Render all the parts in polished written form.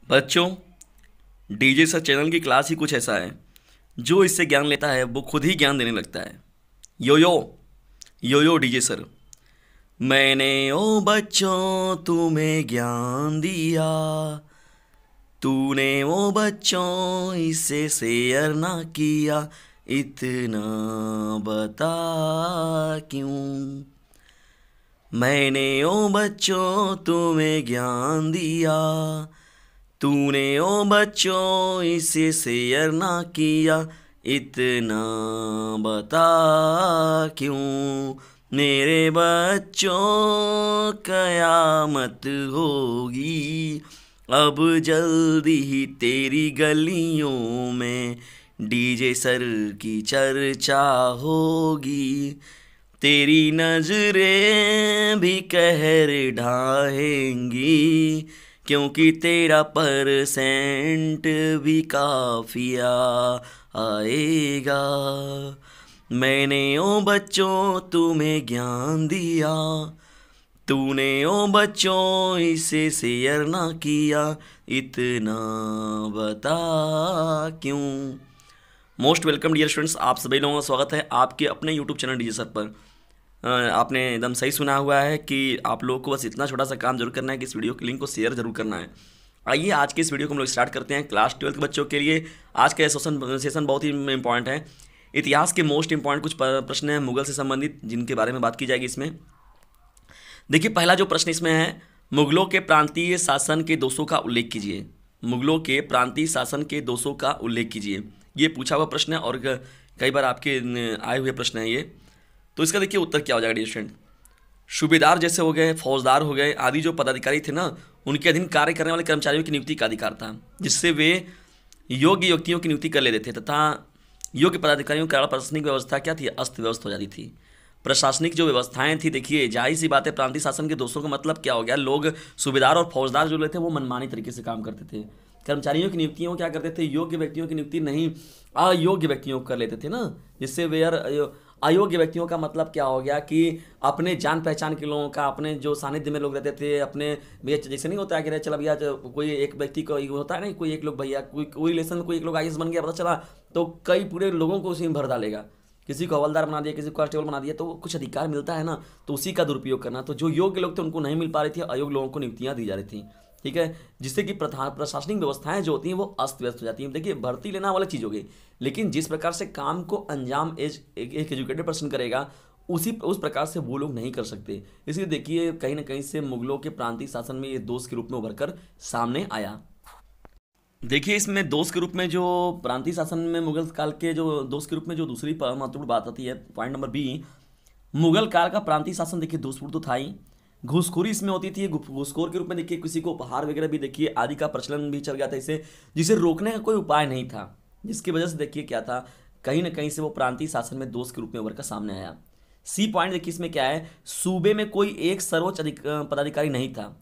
बच्चों, DJ sir channel की class ही कुछ ऐसा है। जो इससे ज्ञान लेता है वो खुद ही ज्ञान देने लगता है। यो यो यो यो डीजे सर। मैंने ओ बच्चों तुम्हें ज्ञान दिया, तूने ओ बच्चों इसे शेयर ना किया, इतना बता क्यों। मैंने ओ बच्चों तुम्हें ज्ञान दिया, तूने ओ बच्चों इसे शेयर ना किया, इतना बता क्यों। मेरे बच्चों कयामत होगी, अब जल्दी ही तेरी गलियों में डीजे सर की चर्चा होगी। तेरी नजरें भी कहर ढाएंगी, क्योंकि तेरा परसेंट भी काफिया आएगा। मैंने ओ बच्चों तुम्हें ज्ञान दिया, तूने ओ बच्चों इसे शेयर ना किया, इतना बता क्यों। मोस्ट वेलकम डियर स्टूडेंट्स, आप सभी लोगों का स्वागत है आपके अपने यूट्यूब चैनल डीजे सर पर। आपने एकदम सही सुना हुआ है कि आप लोगों को बस इतना छोटा सा काम जरूर करना है कि इस वीडियो के लिंक को शेयर जरूर करना है। आइए आज के इस वीडियो को हम लोग स्टार्ट करते हैं। क्लास 12 के बच्चों के लिए आज का सेशन बहुत ही इंपॉर्टेंट है। इतिहास के मोस्ट इंपॉर्टेंट कुछ प्रश्न हैं मुगल से संबंधित, जिनके बारे में बात की जाएगी इसमें। देखिए, पहला जो प्रश्न इसमें है, मुगलों के प्रांतीय शासन के दोषों का उल्लेख कीजिए। मुगलों के प्रांतीय शासन के दोषों का उल्लेख कीजिए, ये पूछा हुआ प्रश्न है और कई बार आपके आए हुए प्रश्न है ये। तो इसका देखिए उत्तर क्या हो जाएगा डियर स्टूडेंट। सूबेदार जैसे हो गए, फौजदार हो गए आदि जो पदाधिकारी थे ना, उनके अधीन कार्य करने वाले कर्मचारियों की नियुक्ति का अधिकार था, जिससे वे योग्य व्यक्तियों की नियुक्ति कर लेते थे तथा योग्य पदाधिकारियों की प्रशासनिक व्यवस्था क्या थी, अस्त व्यस्त हो जाती थी। प्रशासनिक जो व्यवस्थाएं थी, देखिए जाहिर सी बात है, प्रांतीय शासन के दोषों का मतलब क्या हो गया, लोग सूबेदार और फौजदार जो थे वो मनमानी तरीके से काम करते थे। कर्मचारियों की नियुक्तियों क्या करते थे, योग्य व्यक्तियों की नियुक्ति नहीं, अयोग्य व्यक्तियों को कर लेते थे ना, जिससे वे यार अयोग्य व्यक्तियों का मतलब क्या हो गया कि अपने जान पहचान के लोगों का, अपने जो सानिध्य में लोग रहते थे, अपने भैया जैसे नहीं होता है कि चला भैया कोई एक व्यक्ति को होता है ना, कोई एक लोग भैया कोई रिलेशन में कोई एक लोग आईएएस बन गया, पता चला तो कई पूरे लोगों को उसी में भर डालेगा। किसी को हवलदार बना दिया, किसी को कांस्टेबल बना दिया, तो कुछ अधिकार मिलता है ना, तो उसी का दुरुपयोग करना। तो जो योग्य लोग थे उनको नहीं मिल पा रही थी, अयोग्य लोगों को नियुक्तियां दी जा रही थी। ठीक है, जिससे कि प्रशासनिक व्यवस्थाएं जो होती हैं वो अस्त व्यस्त हो जाती हैं। देखिए, भर्ती लेना वाला चीज़ हो गई, लेकिन जिस प्रकार से काम को अंजाम एक एजुकेटेड पर्सन करेगा, उस प्रकार से वो लोग नहीं कर सकते। इसलिए देखिए, कहीं ना कहीं से मुगलों के प्रांतीय शासन में ये दोष के रूप में उभर कर सामने आया। देखिए, इसमें दोष के रूप में जो प्रांतीय शासन में मुगल काल के जो दोष के रूप में जो दूसरी महत्वपूर्ण बात आती है, पॉइंट नंबर बी, मुगल काल का प्रांतीय शासन देखिए दोषपूर्ण तो था ही, घूसखोरी इसमें होती थी। घूसखोर के रूप में देखिए किसी को उपहार वगैरह भी देखिए आदि का प्रचलन भी चल गया था, इसे जिसे रोकने का कोई उपाय नहीं था, जिसकी वजह से देखिए क्या था, कहीं ना कहीं से वो प्रांतीय शासन में दोष के रूप में उभर कर सामने आया। सी पॉइंट देखिए इसमें क्या है, सूबे में कोई एक सर्वोच्च पदाधिकारी नहीं था।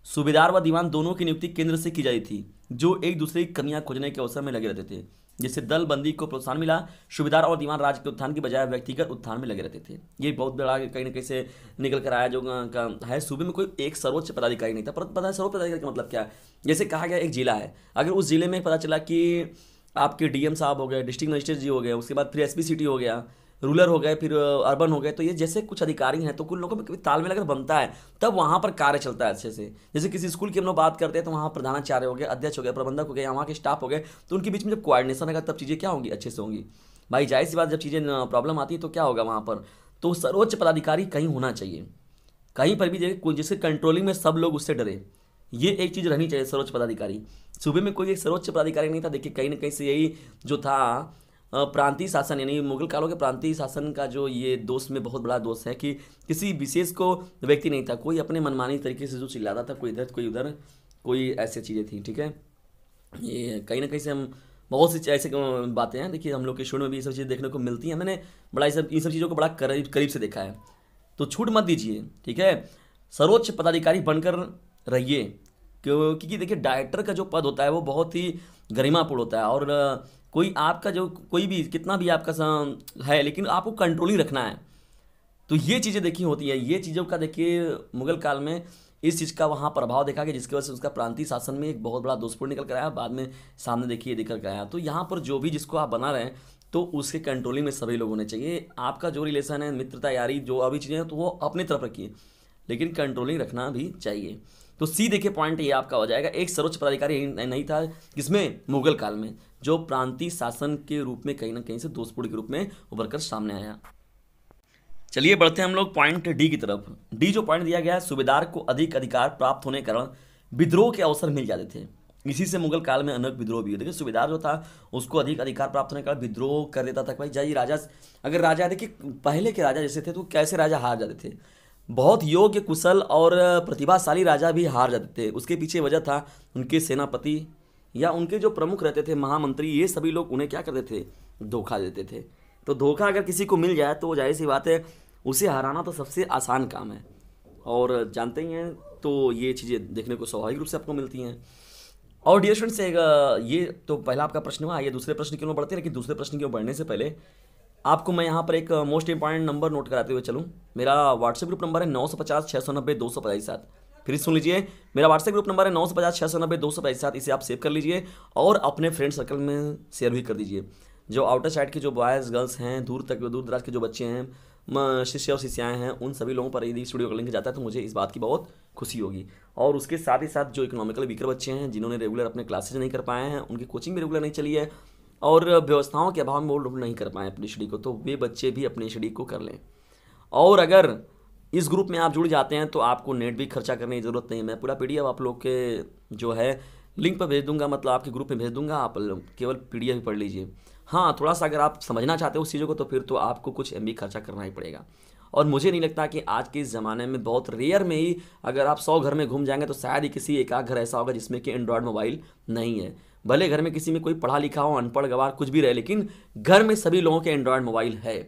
सूबेदार व दीवान दोनों की नियुक्ति केंद्र से की जाती थी, जो एक दूसरे की कमियां खोजने के अवसर में लगे रहते थे। जिससे दल बंदी को प्रोत्साहन मिला। सूबेदार और दीवान राज्य के उत्थान की बजाय व्यक्तिगत उत्थान में लगे रहते थे। ये बहुत बड़ा कहीं ना कहीं से निकल कर आया जो का है। सूबे में कोई एक सर्वोच्च पदाधिकारी नहीं था। पर पता है सर्वोच्च पदाधिकारी का मतलब क्या है, जैसे कहा गया एक जिला है, अगर उस जिले में पता चला कि आपके डीएम साहब हो गए, डिस्ट्रिक्ट मजिस्ट्रेट जी हो गए, उसके बाद फिर एसपी सिटी हो गया, रूरल हो गए, फिर अर्बन हो गए, तो ये जैसे कुछ अधिकारी हैं, तो कुछ लोगों में कभी तालमेल अगर बनता है तब वहाँ पर कार्य चलता है अच्छे से। जैसे किसी स्कूल की हम लोग बात करते हैं तो वहाँ प्रधानाचार्य हो गए, अध्यक्ष हो गए, प्रबंधक हो गए, वहाँ के स्टाफ हो गए, तो उनके बीच में जब कोऑर्डिनेशन होगा तब चीज़ें क्या होंगी, अच्छे से होंगी। भाई जाहिर सी बात, जब चीज़ें प्रॉब्लम आती है तो क्या होगा वहाँ पर, तो सर्वोच्च पदाधिकारी कहीं होना चाहिए, कहीं पर भी जिसके कंट्रोलिंग में सब लोग उससे डरे, ये एक चीज़ रहनी चाहिए सर्वोच्च पदाधिकारी। सूबे में कोई एक सर्वोच्च पदाधिकारी नहीं था। देखिए कहीं ना कहीं से यही जो था प्रांतीय शासन, यानी मुगल कालों के प्रांतीय शासन का जो ये दोष में बहुत बड़ा दोष है कि किसी विशेष को व्यक्ति नहीं था, कोई अपने मनमानी तरीके से जो चिल्लाता था, कोई इधर कोई उधर, कोई ऐसी चीज़ें थी। ठीक है, ये कहीं ना कहीं से हम बहुत सी ऐसे बातें हैं, देखिए हम लोग के शुरू में भी ये सब चीज़ें देखने को मिलती हैं। मैंने बड़ा इन सब चीज़ों को बड़ा करीब से देखा है, तो छूट मत दीजिए। ठीक है, सर्वोच्च पदाधिकारी बनकर रहिए, क्योंकि देखिए डायरेक्टर का जो पद होता है वो बहुत ही गरिमापूर्ण होता है, और कोई आपका जो कोई भी कितना भी आपका है, लेकिन आपको कंट्रोल ही रखना है। तो ये चीज़ें देखी होती है, ये चीज़ों का देखिए मुगल काल में इस चीज़ का वहाँ प्रभाव देखा गया, जिसकी वजह से उसका प्रांतीय शासन में एक बहुत बड़ा दोषपूर्ण निकल कर आया। बाद में सामने देखिए निकल कर आया। तो यहाँ पर जो भी जिसको आप बना रहे हैं तो उसके कंट्रोलिंग में सभी लोग होने चाहिए। आपका जो रिलेशन है, मित्रता, यारी, जो अभी चीज़ें हैं तो वो अपनी तरफ रखिए, लेकिन कंट्रोलिंग रखना भी चाहिए। तो सी देखिए पॉइंट ये आपका हो जाएगा। एक सर्वोच्च पदाधिकारी नहीं था किसमें, मुगल काल में, जो प्रांतीय शासन के रूप में कहीं ना कहीं से दोषपूर्ण के रूप में उभर कर सामने आया। चलिए बढ़ते हैं हम लोग पॉइंट डी की तरफ। डी जो पॉइंट दिया गया है, सूबेदार को अधिक अधिकार प्राप्त होने के कारण विद्रोह के अवसर मिल जाते थे। इसी से मुगल काल में अनेक विद्रोह भी हुए। देखिए सूबेदार जो था उसको अधिक अधिकार प्राप्त होने के कारण विद्रोह कर देता था। भाई जाइए राजा, अगर राजा देखिए पहले के राजा जैसे थे तो कैसे राजा हार जाते थे, बहुत योग्य, कुशल और प्रतिभाशाली राजा भी हार जाते थे। उसके पीछे वजह था उनके सेनापति या उनके जो प्रमुख रहते थे, महामंत्री, ये सभी लोग उन्हें क्या करते थे, धोखा देते थे। तो धोखा अगर किसी को मिल जाए तो जाहिर सी बात है उसे हराना तो सबसे आसान काम है, और जानते ही हैं तो ये चीज़ें देखने को स्वाभाविक रूप से आपको मिलती हैं। और डियर स्टूडेंट्स, ये तो पहला आपका प्रश्न हुआ। ये दूसरे प्रश्न की ओर बढ़ते हैं, लेकिन दूसरे प्रश्न की ओर बढ़ने से पहले आपको मैं यहाँ पर एक मोस्ट इंपॉर्टेंट नंबर नोट कराते हुए चलूँ। मेरा व्हाट्सएप ग्रुप नंबर है 950-690-257। फिर सुन लीजिए, मेरा व्हाट्सएप ग्रुप नंबर है 950-690-257। इसे आप सेव कर लीजिए और अपने फ्रेंड सर्कल में शेयर भी कर दीजिए। जो आउटर साइड के जो बॉयज़ गर्ल्स हैं, दूर दराज के जो बच्चे हैं, शिष्य और शिष्याएँ हैं, उन सभी लोगों पर यदि स्टूडियो का लिंक जाता है तो मुझे इस बात की बहुत खुशी होगी। और उसके साथ ही साथ जो इकोनॉमिकल वीकर बच्चे हैं, जिन्होंने रेगुलर अपने क्लासेज नहीं कर पाए हैं, उनकी कोचिंग भी रेगुलर नहीं चली है और व्यवस्थाओं के अभाव में वो लोग नहीं कर पाए अपनी स्टडी को, तो वे बच्चे भी अपनी स्टडी को कर लें। और अगर इस ग्रुप में आप जुड़ जाते हैं तो आपको नेट भी खर्चा करने की ज़रूरत नहीं है। मैं पूरा पीडीएफ आप लोग के जो है लिंक पर भेज दूंगा, मतलब आपके ग्रुप में भेज दूंगा, आप केवल पीडीएफ ही पढ़ लीजिए। हाँ, थोड़ा सा अगर आप समझना चाहते हो उस चीज़ों को तो फिर तो आपको कुछ एमबी खर्चा करना ही पड़ेगा। और मुझे नहीं लगता कि आज के इस ज़माने में, बहुत रेयर में ही, अगर आप 100 घर में घूम जाएंगे तो शायद ही किसी एक आध घर ऐसा होगा जिसमें कि एंड्रॉयड मोबाइल नहीं है। भले घर में किसी में कोई पढ़ा लिखा हो, अनपढ़ गवार कुछ भी रहे, लेकिन घर में सभी लोगों के एंड्रॉयड मोबाइल है।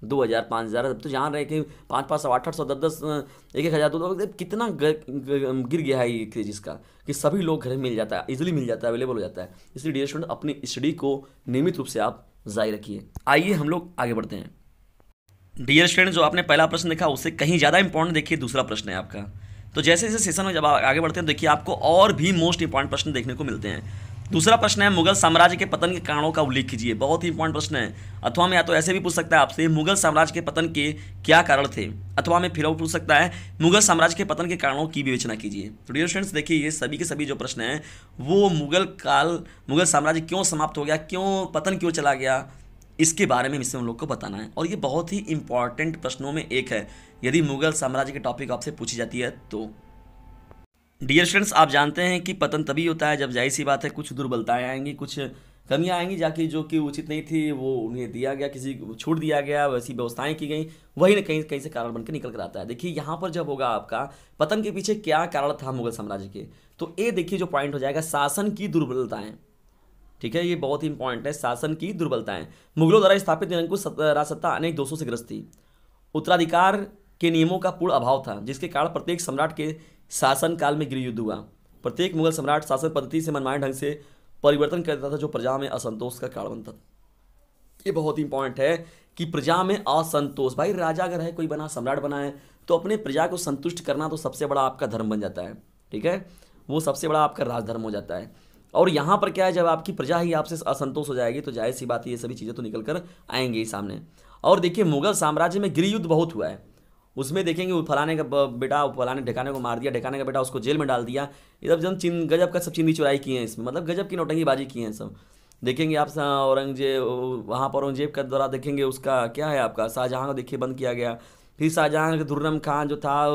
2000, 5000, अब तो जान रहे कि 500, 800, 10, 1000, 2 कितना गिर गया है ये क्रेज इसका, कि सभी लोग घर में मिल जाता है, इजीली मिल जाता है, अवेलेबल हो जाता है। इसलिए डियर स्टूडेंट अपनी स्टडी को नियमित रूप से आप जारी रखिए। आइए हम लोग आगे बढ़ते हैं। डियर स्टूडेंट, जो आपने पहला प्रश्न देखा उससे कहीं ज़्यादा इंपॉर्टेंट देखिए दूसरा प्रश्न है आपका। तो जैसे जैसे सेशन में जब आगे बढ़ते हैं देखिए आपको और भी मोस्ट इंपॉर्टेंट प्रश्न देखने को मिलते हैं। दूसरा प्रश्न है, मुगल साम्राज्य के पतन के कारणों का उल्लेख कीजिए। बहुत ही इंपॉर्टेंट प्रश्न है। अथवा में या तो ऐसे भी पूछ सकता है आपसे, मुगल साम्राज्य के पतन के क्या कारण थे। अथवा में फिर पूछ सकता है, मुगल साम्राज्य के पतन के कारणों की विवेचना कीजिए। तो डियर स्टूडेंट्स देखिए, ये सभी के सभी जो प्रश्न हैं वो मुगल साम्राज्य क्यों समाप्त हो गया, क्यों पतन क्यों चला गया, इसके बारे में इससे हम लोग को बताना है। और ये बहुत ही इंपॉर्टेंट प्रश्नों में एक है यदि मुगल साम्राज्य के टॉपिक आपसे पूछी जाती है तो। डियर स्टूडेंट्स, आप जानते हैं कि पतन तभी होता है जब जाहिर सी बात है कुछ दुर्बलताएं आएंगी, कुछ कमियां आएंगी, जाके जो कि उचित नहीं थी वो उन्हें दिया गया, किसी को छूट दिया गया, वैसी व्यवस्थाएं की गई, वही ना कहीं कहीं से कारण बनकर निकल कर आता है। देखिए यहाँ पर जब होगा आपका पतन के पीछे क्या कारण था मुगल साम्राज्य के, तो ये देखिए जो पॉइंट हो जाएगा, शासन की दुर्बलताएं। ठीक है, ये बहुत ही इंपॉर्टेंट है, शासन की दुर्बलताएं। मुगलों द्वारा स्थापित निरंकुश राजसत्ता अनेक दोषों से ग्रस्त थी। उत्तराधिकार के नियमों का पूर्ण अभाव था, जिसके कारण प्रत्येक सम्राट के शासन काल में गृह युद्ध हुआ। प्रत्येक मुगल सम्राट शासन पद्धति से मनमाने ढंग से परिवर्तन करता था, जो प्रजा में असंतोष का कारण बनता था। ये बहुत इंपॉर्टेंट है कि प्रजा में असंतोष, भाई राजा अगर है, कोई बना, सम्राट बना है, तो अपने प्रजा को संतुष्ट करना तो सबसे बड़ा आपका धर्म बन जाता है। ठीक है, वो सबसे बड़ा आपका राजधर्म हो जाता है। और यहाँ पर क्या है, जब आपकी प्रजा ही आपसे असंतोष हो जाएगी तो जाहिर सी बात है ये सभी चीज़ें तो निकल कर आएंगी सामने। और देखिए मुगल साम्राज्य में गृह युद्ध बहुत हुआ है। उसमें देखेंगे फलाने का बेटा फलाने ढकाने को मार दिया, ढकाने का बेटा उसको जेल में डाल दिया। ये सब गजब का सब चिंदी चुराई किए हैं इसमें, मतलब गजब की नौटंकीबाजी की हैं सब। देखेंगे आप औरंगजेब, वहाँ पर औरंगजेब का द्वारा देखेंगे उसका क्या है आपका, शाहजहाँ को देखिए बंद किया गया। फिर शाहजहाँ का खुर्रम खान जो था,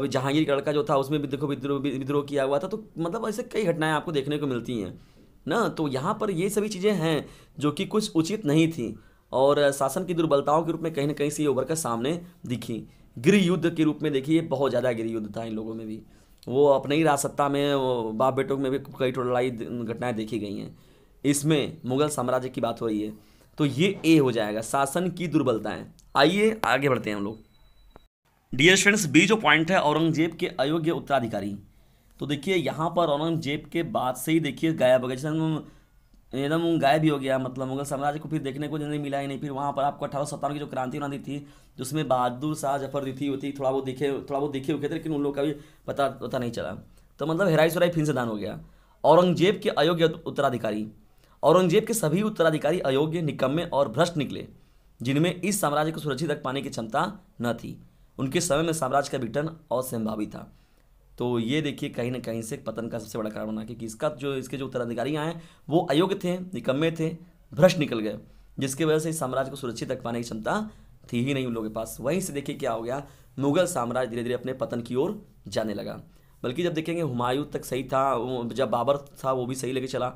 जहांगीर का लड़का जो था, उसमें भी देखो विद्रोह किया हुआ था। तो मतलब ऐसे कई घटनाएं आपको देखने को मिलती हैं ना। तो यहाँ पर ये सभी चीज़ें हैं जो कि कुछ उचित नहीं थी और शासन की दुर्बलताओं के रूप में कहीं ना कहीं से ये उभर कर सामने दिखी। गृह युद्ध के रूप में देखिए बहुत ज़्यादा गृह युद्ध था इन लोगों में भी, वो अपने ही राजसत्ता में बाप बेटों में भी कई लड़ाई घटनाएं देखी गई हैं। इसमें मुगल साम्राज्य की बात हो रही है, तो ये ए हो जाएगा, शासन की दुर्बलताएं। आइए आगे बढ़ते हैं हम लोग। डियर स्टूडेंट्स, बी जो पॉइंट है, औरंगजेब के अयोग्य उत्तराधिकारी। तो देखिए यहाँ पर औरंगजेब के बाद से ही देखिए गायब हो गया। जैसे हम एकदम गायब ही हो गया। मतलब मुगल साम्राज्य को फिर देखने को नहीं मिला ही नहीं। फिर वहाँ पर आपको 1857 की जो क्रांति उन्होंने दी थी, जिसमें बहादुर शाह जफर दी थी होती, थोड़ा बहुत दिखे हुए थे, लेकिन उन लोग का भी पता नहीं चला। तो मतलब हेराई सुराई फिर से दान हो गया। औरंगजेब के अयोग्य उत्तराधिकारी, औरंगजेब के सभी उत्तराधिकारी अयोग्य, निकम्मे और भ्रष्ट निकले, जिनमें इस साम्राज्य को सुरक्षित रख पाने की क्षमता न थी। उनके समय में साम्राज्य का विघटन असंभावी था। तो ये देखिए कहीं ना कहीं से पतन का सबसे बड़ा कारण बना, क्योंकि इसके जो उत्तराधिकारी आए वो अयोग्य थे, निकम्मे थे, भ्रष्ट निकल गए, जिसकी वजह से इस साम्राज्य को सुरक्षित रख पाने की क्षमता थी ही नहीं उन लोगों के पास। वहीं से देखिए क्या हो गया, मुगल साम्राज्य धीरे धीरे अपने पतन की ओर जाने लगा। बल्कि जब देखेंगे हुमायूं तक सही था, जब बाबर था वो भी सही लेके चला,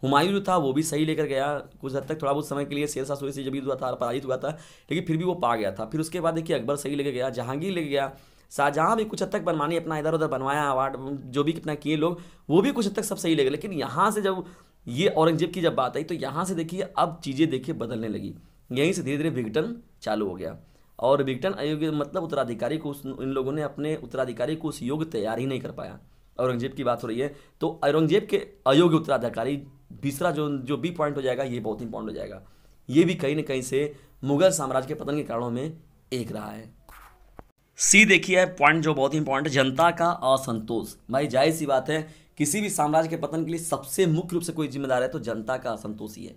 हुमायूं जो था वो भी सही लेकर गया कुछ हद तक, थोड़ा बहुत समय के लिए शेर शाह सूरी से जब युद्ध हुआ था, पराजित हुआ था, लेकिन फिर भी वो पा गया था। फिर उसके बाद देखिए अकबर सही लेके गया, जहांगीर लेके गया, शाहजहां भी कुछ हद तक बनमानी अपना इधर उधर बनवाया, अवार्ड जो भी कितना किए लोग, वो भी कुछ हद तक सब सही लगे। लेकिन यहाँ से जब ये औरंगजेब की जब बात आई, तो यहाँ से देखिए अब चीज़ें देखिए बदलने लगी। यहीं से धीरे धीरे विघटन चालू हो गया। और विघटन अयोग्य मतलब उत्तराधिकारी को इन लोगों ने अपने उत्तराधिकारी को उस योग्य तैयार ही नहीं कर पाया। औरंगजेब की बात हो रही है, तो औरंगजेब के अयोग्य उत्तराधिकारी, तीसरा जो बी पॉइंट हो जाएगा, ये बहुत इंपॉर्टेंट हो जाएगा। ये भी कहीं ना कहीं से मुगल साम्राज्य के पतन के कारणों में एक रहा है। सी देखिए पॉइंट जो बहुत इंपॉर्टेंट है, जनता का असंतोष। भाई जाहिर सी बात है, किसी भी साम्राज्य के पतन के लिए सबसे मुख्य रूप से कोई जिम्मेदार है तो जनता का असंतोष ही है।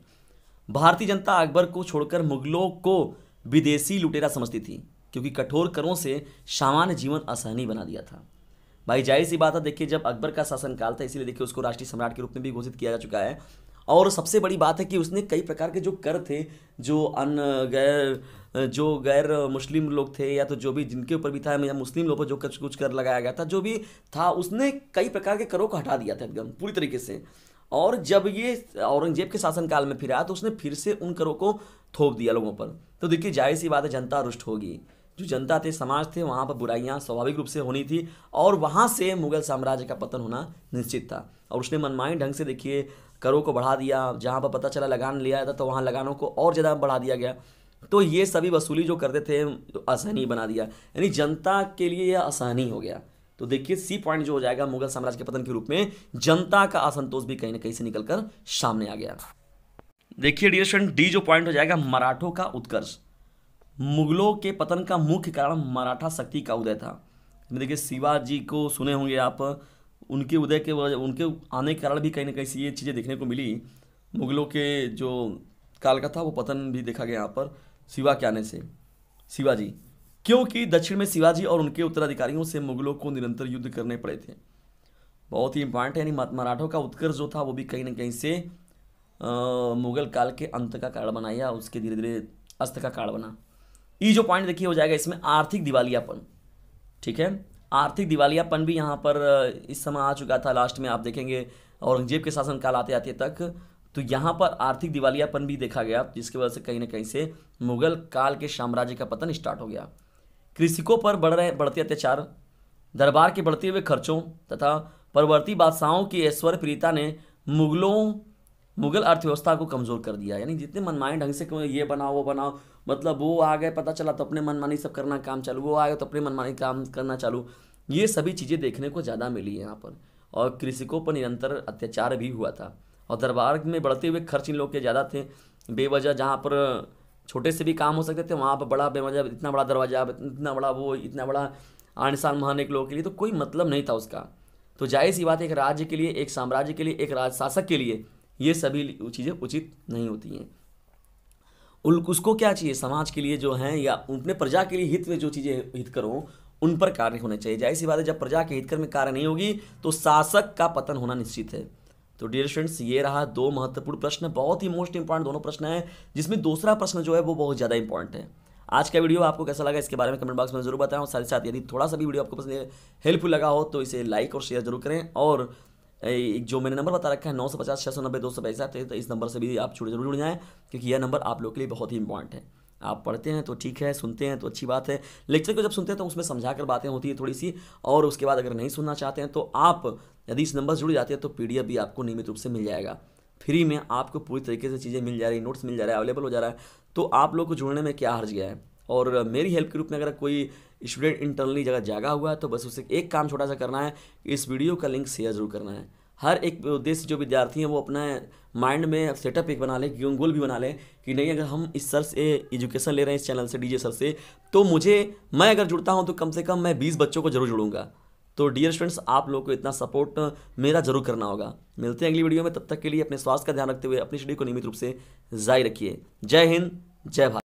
भारतीय जनता अकबर को छोड़कर मुगलों को विदेशी लुटेरा समझती थी, क्योंकि कठोर करों से सामान्य जीवन असहनीय बना दिया था। भाई जाहिर सी बात है, देखिए जब अकबर का शासनकाल था, इसीलिए देखिए उसको राष्ट्रीय सम्राट के रूप में भी घोषित किया जा चुका है। और सबसे बड़ी बात है कि उसने कई प्रकार के जो कर थे, जो गैर मुस्लिम लोग थे, या तो जो भी जिनके ऊपर भी था, या मुस्लिम लोगों पर जो कुछ कर लगाया गया था, जो भी था, उसने कई प्रकार के करों को हटा दिया था एकदम पूरी तरीके से। और जब ये औरंगजेब के शासनकाल में फिर आया, तो उसने फिर से उन करों को थोप दिया लोगों पर। तो देखिए जाहिर सी बात है, जनता रुष्ट होगी। जो जनता थे, समाज थे, वहाँ पर बुराइयाँ स्वाभाविक रूप से होनी थी, और वहाँ से मुगल साम्राज्य का पतन होना निश्चित था। और उसने मनमानी ढंग से देखिए करों को बढ़ा दिया। जहाँ पर पता चला लगान लिया था, तो वहाँ लगानों को और ज़्यादा बढ़ा दिया गया। तो ये सभी वसूली जो करते थे असहनीय बना दिया, यानी जनता के लिए यह असहनीय हो गया। तो देखिए सी पॉइंट जो हो जाएगा मुगल साम्राज्य के पतन के रूप में, जनता का असंतोष भी कहीं ना कहीं से निकलकर सामने आ गया। देखिए डियर स्टूडेंट, डी जो पॉइंट हो जाएगा, मराठों का उत्कर्ष। मुगलों के पतन का मुख्य कारण मराठा शक्ति का उदय था। देखिए शिवाजी को सुने होंगे आप, उनके उदय के उनके आने के कारण भी कहीं ना कहीं से ये चीज़ें देखने को मिली। मुगलों के जो काल का था वो पतन भी देखा गया यहाँ पर शिवा के आने से, शिवाजी, क्योंकि दक्षिण में शिवाजी और उनके उत्तराधिकारियों से मुगलों को निरंतर युद्ध करने पड़े थे। बहुत ही इंपॉर्टेंट है। यानी मराठों का उत्कर्ष जो था वो भी कहीं ना कहीं से मुगल काल के अंत का कारण बना, या उसके धीरे धीरे अस्त का कारण बना। ये जो पॉइंट देखिए हो जाएगा इसमें, आर्थिक दिवालियापन। ठीक है, आर्थिक दिवालियापन भी यहाँ पर इस समय आ चुका था। लास्ट में आप देखेंगे औरंगजेब के शासनकाल आते आते तक, तो यहाँ पर आर्थिक दिवालियापन भी देखा गया, जिसकी वजह से कहीं ना कहीं से मुगल काल के साम्राज्य का पतन स्टार्ट हो गया। कृषकों पर बढ़ते अत्याचार, दरबार के बढ़ते हुए खर्चों तथा परवर्ती बादशाहों की ऐश्वर्य प्रियता ने मुगल अर्थव्यवस्था को कमज़ोर कर दिया। यानी जितने मनमाने ढंग से ये बनाओ वो बनाओ, मतलब वो आ गए, पता चला तो अपने मनमानी सब करना काम चालू, वो आ गए तो अपने मनमानी काम करना चालू, ये सभी चीज़ें देखने को ज़्यादा मिली है यहाँ पर। और कृषकों पर निरंतर अत्याचार भी हुआ था, और दरबार में बढ़ते हुए खर्च इन लोग के ज़्यादा थे। बेवजह जहाँ पर छोटे से भी काम हो सकते थे, वहाँ पर बड़ा बेवजह इतना बड़ा दरवाजा, इतना बड़ा वो, इतना बड़ा आनिशान महान एक लोगों के लिए, तो कोई मतलब नहीं था उसका। तो जाहिर सी बात है, एक राज्य के लिए, एक साम्राज्य के लिए, एक राज शासक के लिए ये सभी चीज़ें उचित नहीं होती हैं। उसको क्या चाहिए, समाज के लिए जो हैं, या अपने प्रजा के लिए हित में जो चीज़ें हित करो, उन पर कार्य होने चाहिए। जाहिर सी बात है, जब प्रजा के हितकर में कार्य नहीं होगी तो शासक का पतन होना निश्चित है। तो डियर स्टूडेंट्स, ये रहा दो महत्वपूर्ण प्रश्न, बहुत ही मोस्ट इंपॉर्टेंट दोनों प्रश्न हैं, जिसमें दूसरा प्रश्न जो है वो बहुत ज़्यादा इंपॉर्टेंट है। आज का वीडियो आपको कैसा लगा इसके बारे में कमेंट बॉक्स में जरूर बताएं, और साथ ही साथ यदि थोड़ा सा भी वीडियो आपको पसंद हेल्पफुल लगा हो तो इसे लाइक और शेयर जरूर करें। और एक जो मैंने नंबर बता रखा है 950 690 265, तो इस नंबर से भी आप जरूर जुड़ जाएँ, क्योंकि यह नंबर आप लोग के लिए बहुत ही इंपॉर्टेंट है। आप पढ़ते हैं तो ठीक है, सुनते हैं तो अच्छी बात है, लेक्चर को जब सुनते हैं तो उसमें समझा कर बातें होती है थोड़ी सी, और उसके बाद अगर नहीं सुनना चाहते हैं तो आप यदि इस नंबर से जुड़ जाते हैं तो PDF भी आपको नियमित रूप से मिल जाएगा। फ्री में आपको पूरी तरीके से चीज़ें मिल जा रही, नोट्स मिल जा रहा है, अवेलेबल हो जा रहा है। तो आप लोग को जुड़ने में क्या हर्ज गया है। और मेरी हेल्प के रूप में अगर कोई स्टूडेंट इंटरनली जगह जागा हुआ है तो बस उसे एक काम छोटा सा करना है, इस वीडियो का लिंक शेयर जरूर करना है। हर एक उद्देश्य जो विद्यार्थी हैं वो अपना माइंड में सेटअप एक बना लें, गोल भी बना लें कि नहीं, अगर हम इस सर से एजुकेशन ले रहे हैं, इस चैनल से, डीजे सर से, तो मैं अगर जुड़ता हूँ तो कम से कम मैं 20 बच्चों को जरूर जुड़ूंगा। तो डियर स्टूडेंट्स, आप लोग को इतना सपोर्ट मेरा जरूर करना होगा। मिलते हैं अगली वीडियो में, तब तक के लिए अपने स्वास्थ्य का ध्यान रखते हुए अपनी स्टडी को नियमित रूप से जारी रखिए। जय हिंद, जय भारत।